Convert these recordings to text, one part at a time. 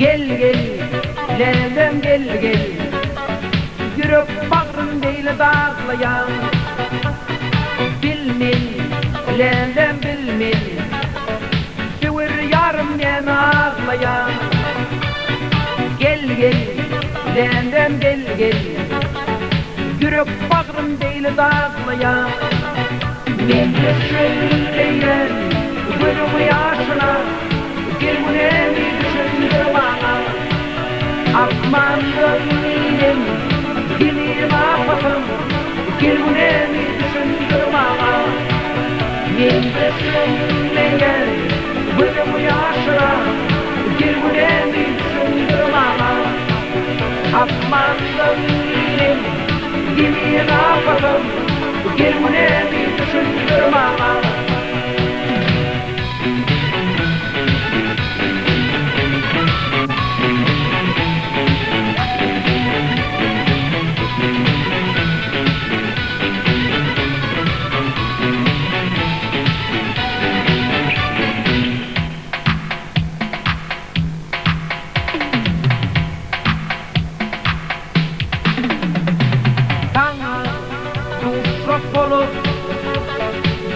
Gel gel, lelem gel gel, yürüp bağrım değil dağlayan. Bilmel, lelem bilmel, süvür yarım men ağlayan. Gel gel, lelem gel gel, yürüp bağrım değil dağlayan. Men de söyleyen, gülümü yaşına, gelmeni düşündür bana. Akmandım benim, dilim afakım, gelmeni düşündür bana. Men de söyleyen, gülümü yaşına, gelmeni düşündür bana. Akmandım benim, dilim afakım, gelmeni düşündür bana.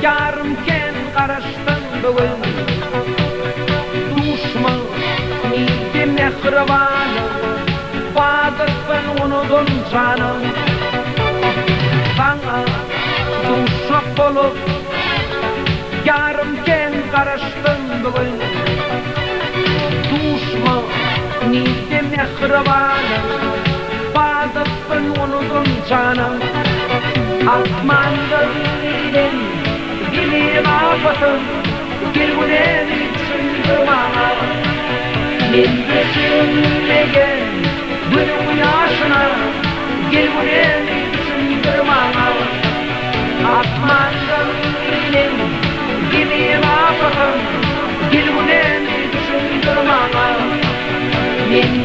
Yarımken karıştın bugün, düşman niydi mehribanım, Fadık'ın unudun canım. Sana düşman olup yarımken karıştın bugün, düşman niydi mehribanım, Fadık'ın unudun canım. Akmandım benim, dilim afakım, gelmeni düşündür bana. Men de söyleyen, gülüm yaşına, gelmeni düşündür bana. Akmandım benim, dilim afakım, gelmeni düşündür bana. Men